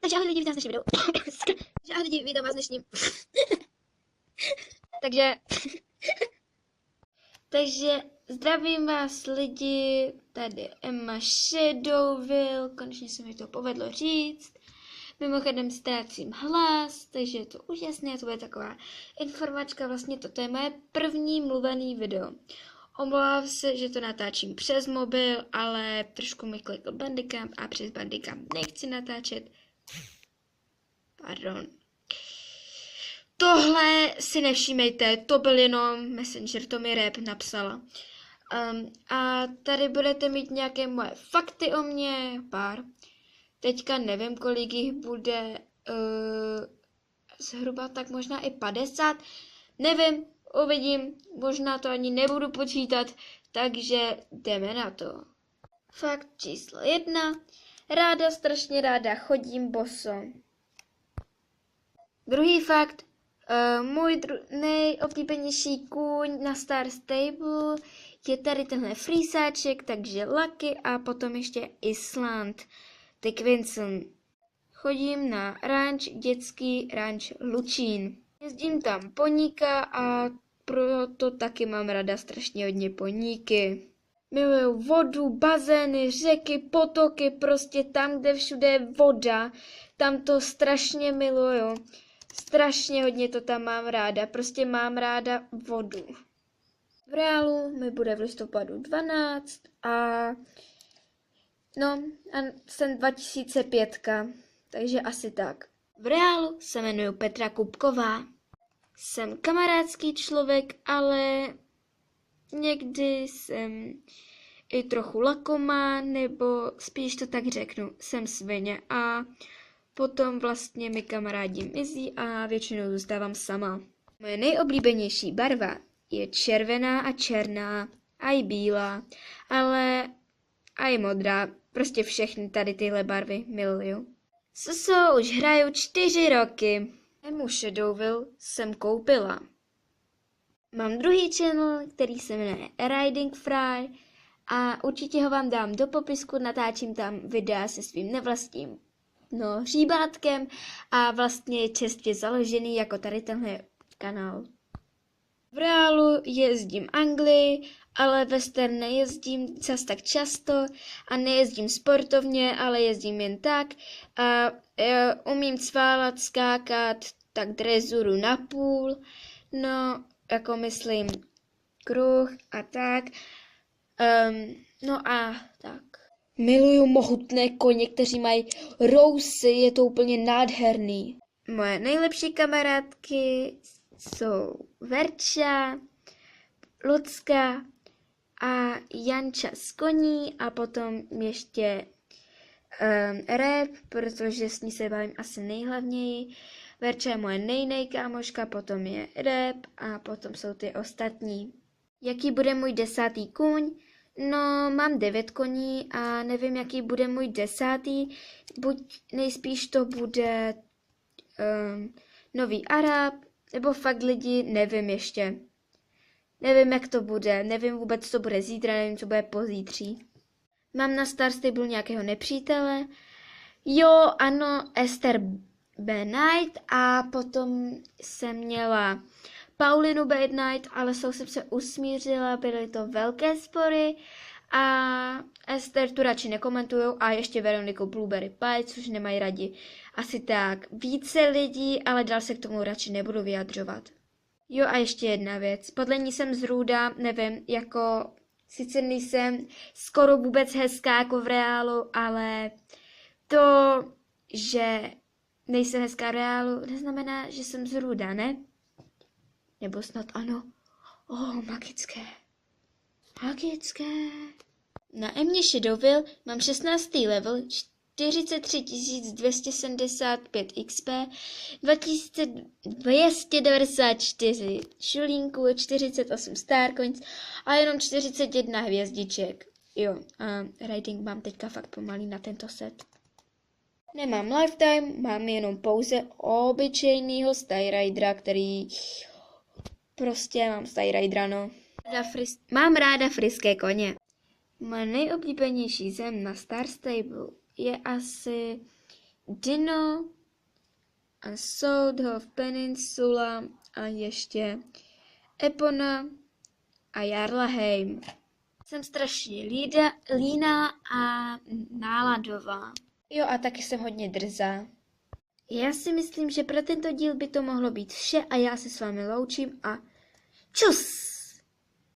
Takže ahoj lidi, vítám vás v dnešním videu. Takže ahoj lidi, vítám vás v dnešním. Takže zdravím vás lidi, tady Emma Shadowville, konečně se mi to povedlo říct. Mimochodem ztrácím hlas, takže je to úžasné, to bude taková informačka, vlastně toto je moje první mluvený video. Omlouvám se, že to natáčím přes mobil, ale trošku mi klikl Bandicam a přes Bandicam nechci natáčet. Pardon. Tohle si nevšímejte, to byl jenom Messenger, to mi Rap napsala. A tady budete mít nějaké moje fakty o mně, pár. Teďka nevím, kolik jich bude, zhruba tak možná i 50. Nevím, uvidím, možná to ani nebudu počítat, takže jdeme na to. Fakt číslo 1. Strašně ráda chodím boso. Druhý fakt. Můj nejoblíbenější kůň na Star Stable je tady tenhle frýsáček, takže Lucky a potom ještě Island, Dick Vincent. Chodím na ranč, dětský ranč Lučín. Jezdím tam poníka a proto taky mám ráda strašně hodně poníky. Miluju vodu, bazény, řeky, potoky, prostě tam, kde všude je voda, tam to strašně miluju. Strašně hodně to tam mám ráda, prostě mám ráda vodu. V reálu mi bude v listopadu 12 a jsem 2005, takže asi tak. V reálu se jmenuji Petra Kupková. Jsem kamarádský člověk, ale někdy jsem i trochu lakomá, nebo spíš to tak řeknu, jsem svině a potom vlastně mi kamarádi mizí a většinou zůstávám sama. Moje nejoblíbenější barva je červená a černá, a i bílá, ale a i modrá. Prostě všechny tady tyhle barvy miluju. Soso už hraju 4 roky. Emu Shadowville jsem koupila. Mám druhý channel, který se jmenuje Riding Fry a určitě ho vám dám do popisku, natáčím tam videa se svým nevlastním hříbátkem a vlastně je čerstvě založený jako tady tenhle kanál. V reálu jezdím Anglii, ale western nejezdím zas tak často a nejezdím sportovně, ale jezdím jen tak a umím cválat, skákat, tak drezuru na půl, jako myslím kruh a tak, a tak. Miluju mohutné koně, kteří mají rousy, je to úplně nádherný. Moje nejlepší kamarádky jsou Verča, Lucka a Janča z koní a potom ještě Rap, protože s ní se bavím asi nejhlavněji. Verča je moje nejkámoška, potom je Rap a potom jsou ty ostatní. Jaký bude můj 10. kůň? Mám 9 koní a nevím, jaký bude můj 10. Buď nejspíš to bude nový Arab, nebo fakt lidi, nevím ještě. Nevím, jak to bude, nevím vůbec, co bude zítra, nevím, co bude pozítří. Mám na Star Stable nějakého nepřítele. Jo, ano, Esther B. Knight a potom jsem měla Paulinu Bad Night, ale s jsem se usmířila, byly to velké spory a Esther tu radši nekomentujou a ještě Veroniku Blueberry Pie, což nemají rádi asi tak více lidí, ale dál se k tomu radši nebudu vyjadřovat. Jo a ještě jedna věc, podle ní jsem zrůda, nevím, sice nejsem skoro vůbec hezká jako v reálu, ale to, že nejsem hezká v reálu, neznamená, že jsem zrůda, ne? Nebo snad ano. Magické. Magické. Na Emě Shadowville mám 16. level, 43 275 XP, 2294 šulínků, 48 Starcoins a jenom 41 hvězdiček. Jo, a rating mám teďka fakt pomalý na tento set. Nemám lifetime, mám jenom pouze obyčejnýho Styrydera, který prostě mám Styrydera, Mám ráda friské koně. Moje nejoblíbenější zem na Star Stable je asi Dino a Southhof Peninsula a ještě Epona a Jarlaheim. Jsem strašně líná a náladová. Jo, a taky jsem hodně drzá. Já si myslím, že pro tento díl by to mohlo být vše a já se s vámi loučím a čus!